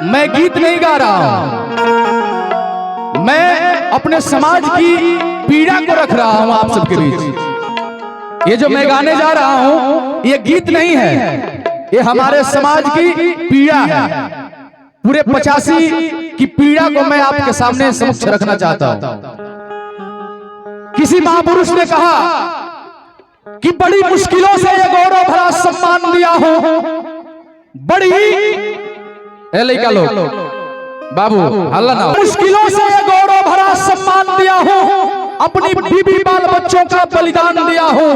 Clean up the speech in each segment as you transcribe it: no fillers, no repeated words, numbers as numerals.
मैं गीत नहीं गा रहा हूं, मैं अपने समाज की पीड़ा को रख रहा हूं आप सबके बीच। ये जो मैं गाने जा रहा हूं ये गीत नहीं है, ये हमारे समाज की पीड़ा है। पूरे 85 की पीड़ा को मैं आपके सामने समक्ष रखना चाहता हूं। किसी महापुरुष ने कहा कि बड़ी मुश्किलों से ये गौरव भरा सम्मान दिया हो, बड़ी लड़का लोग बाबू हल्ला ना, मुश्किलों से ये गौरव भरा सम्मान दिया हो, अपनी बीबी बाल बच्चों का बलिदान दिया हो,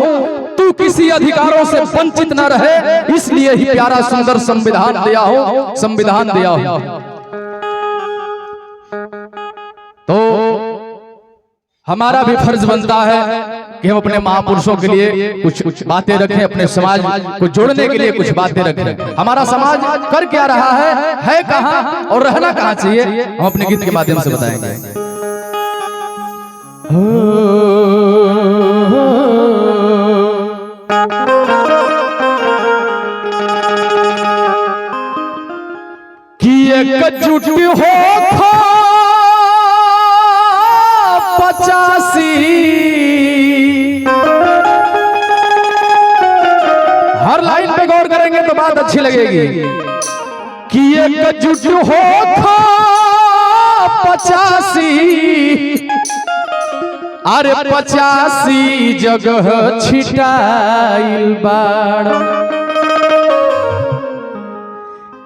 तू किसी अधिकारों से वंचित न रहे इसलिए ही प्यारा सुंदर संविधान दिया हो, संविधान दिया हो। तो हमारा भी फर्ज बनता है कि हम अपने महापुरुषों के लिए कुछ बातें रखें, अपने समाज को जोड़ने के लिए कुछ बातें रखें। हमारा समाज कर क्या रहा है कहां और रहना कहां चाहिए, हम अपने गीत के माध्यम से बताएंगे। कि एकजुट हो 85 हर लाइन पे गौर करेंगे तो बात अच्छी लगेगी। कि एकजुट हो 85 अरे 85 जगह छिटाइल बाड़,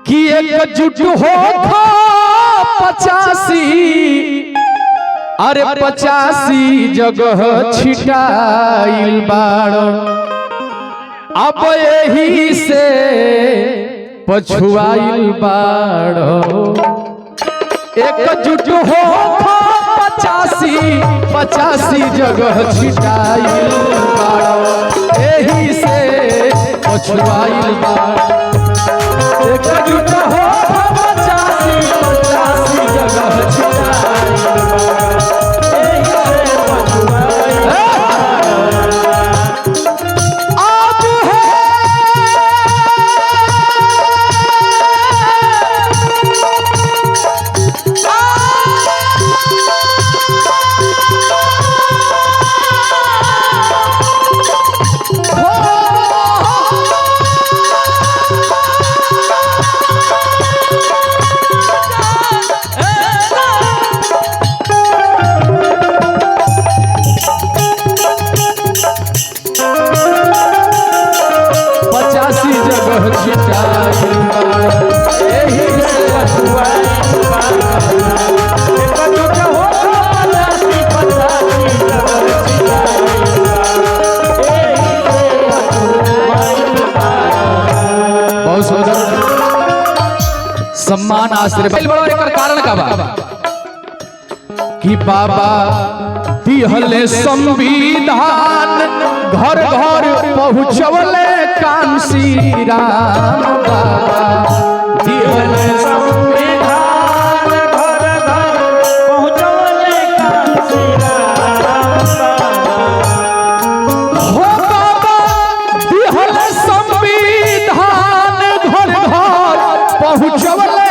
कि एकजुट हो 85 अरे 85 जगह छिटाइल बाड़, अब यही से पछुआइल बाड़। एकजुट हो 85 जगह छिटाइल बाड़, यही से पछुआइल बाड़। एकजुट हो 85 जगह छिटाइल बाड़, सम्मान आशीर्वाद बड़ा एकर कारण का बा कि बाबा दिहले संविधान घर घर पहुंचवले कांसी राम। बाबा दिहले संविधान घर घर पहुंचवले कांसी राम। हो बाबा दिहले संविधान घर घर पहुंचवले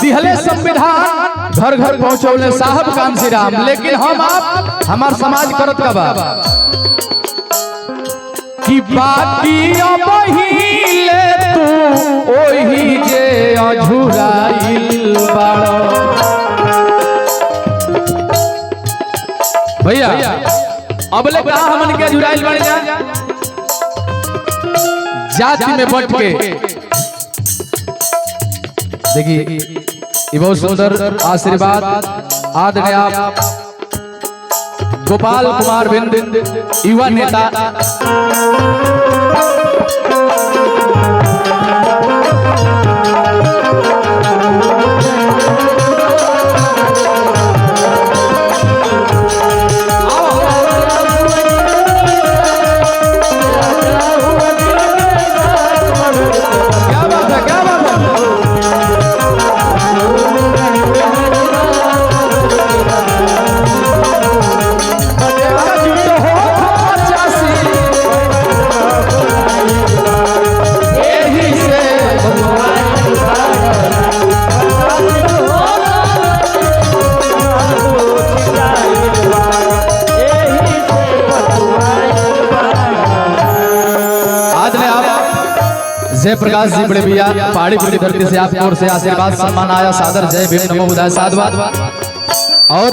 दिहले संविधान घर घर पहुंचौले साहब कांसी राम। लेकिन हम आप हमार समाज करत का बा कि बाकी अब हिले तू ओही जे अझुराइल बाड़। भैया अबले कहा हमन के अझुराइल बाड़ जा जाति में बट के। देखिए ये बहुत सुंदर आशीर्वाद आदरणीय आप गोपाल कुमार बिंद युवा नेता क्या बात है जय प्रकाश जी बड़े भैया पहाड़ी पूरी धरती से आपकी ओर से आशीर्वाद सम्मान आया सादर जय भीम नमो बुधाय साधुवाद। और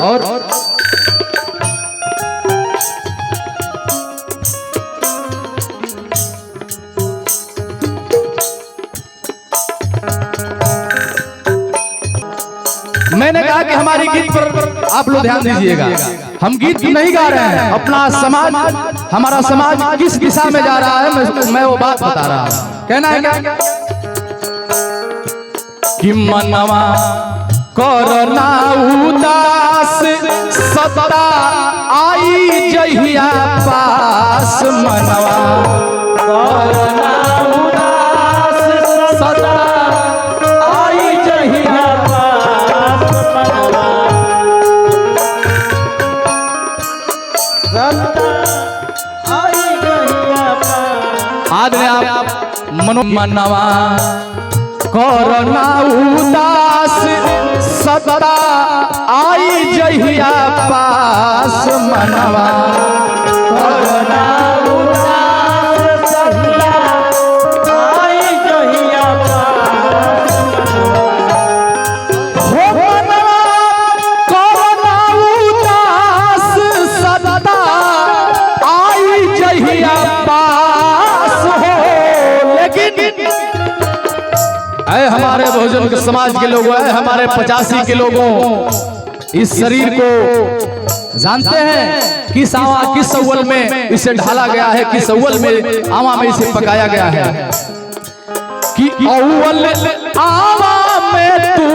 मैंने कहा कि हमारे गीत पर आप लोग ध्यान दीजिएगा। हम गीत नहीं गा रहे हैं, अपना समाज हमारा समाज किस दिशा में जा रहा है मैं वो बात बता रहा हूँ। कहना है क्या कि मनवा करना उदास सदा आई जहिया पास, मनवा करना उदास सदा आई जहिया पास, मनवा आई जहिया पास। आदि आप मनो मनवा करना उदास सदा आई जहिया पास, मनवा करना उदास सदा आई जहिया पास, हो मनवा करना उदास सदा आई जहिया पास हो। लेकिन ऐ हमारे बहुजन के समाज के लोगों, ऐ हमारे 85 के लोगों, इस शरीर को जानते हैं किस आवा किस अव्वल में इसे ढाला गया है, किस अव्वल में आवा में इसे पकाया गया है कि अव्वल आवा में तू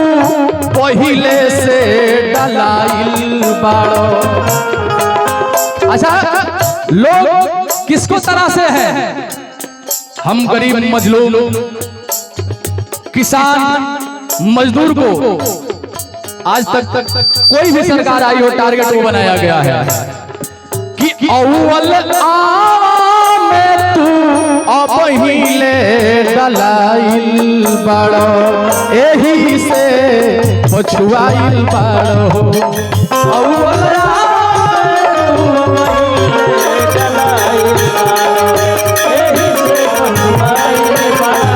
पहिले से डलाइल बाड़ो। अच्छा लोग किसको तरह से है, हम गरीब मजलूम किसान मजदूर को आज तक कोई भी सरकार आई हो टारगेट वो बनाया गया है कि अव्वल आवा में तू अपहिले डलाइल बाड़ो, एही से पछुआइल बाड़ो। अव्वल आवा में तू अपहिले डलाइल बाड़ो, एही से पछुआइल बाड़ो।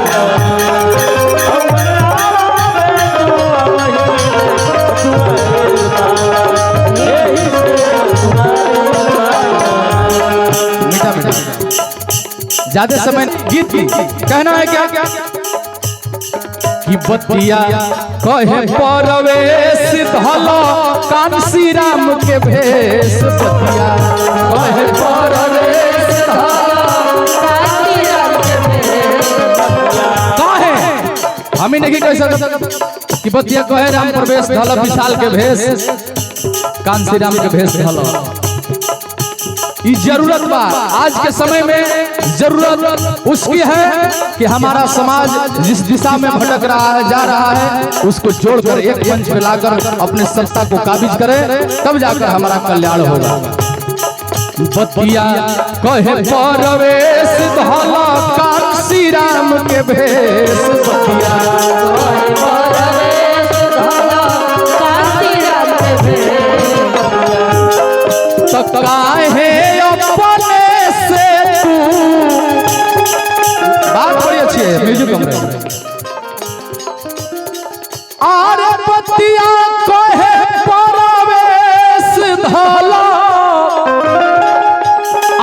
ज्यादा समय गीत की कहना है क्या कि बतिया कहे परवेश धलो कांसी राम के भेष, बतिया कहे परवेश धलो कांसी राम के भेष, कहे हम ही नहीं कह सकते कि बतिया कहे राम प्रवेश धलो विशाल के भेष कांसी राम के भेष धलो। ये जरूरत बा आज के समय में, जरूरत उसकी है कि हमारा समाज जिस दिशा में भटक रहा है जा रहा है उसको जोड़कर एक मंच पे लाकर अपने सत्ता को काबिज करे, तब जाकर हमारा कल्याण होगा। बतिया कहे परवेश धलो कांसी राम के भेष, बतिया कहे परवेश धलो कांसी राम के भेष, तो काहे अपने से तू, बात बड़ी अच्छी है म्यूजिक कम रहे। आरे बतिया कहे परवेश धलो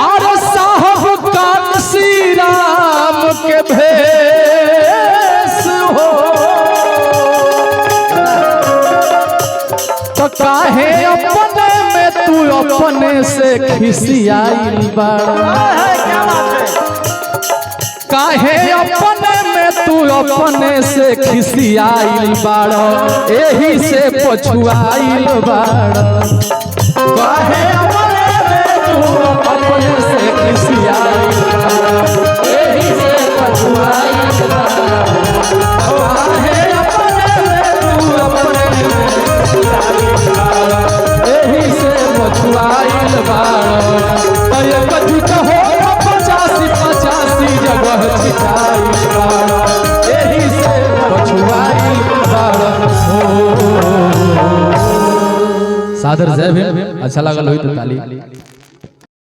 आरे साहब कांसी राम के भेष हो, तो काहे अपने तू अपने से खिसियाइल बाड़ो, काहे अपने में तू अपने से खिसियाइल बाड़ो, एही से पछुआइल बाड़ो। काहे अपने में तू अपने से खिसियाइल बाड़ो, एही से पछुआइल बाड़ो। काहे अपने में तू अपने से खिसियाइल बाड़ो, एही से पछुआइल बाड़ो। एक जुट हो 85 जगह छिटाइल बाड़ो, एही से पछुआइल बाड़ो। सादर जय भीम। अच्छा लागल होई तो ताली।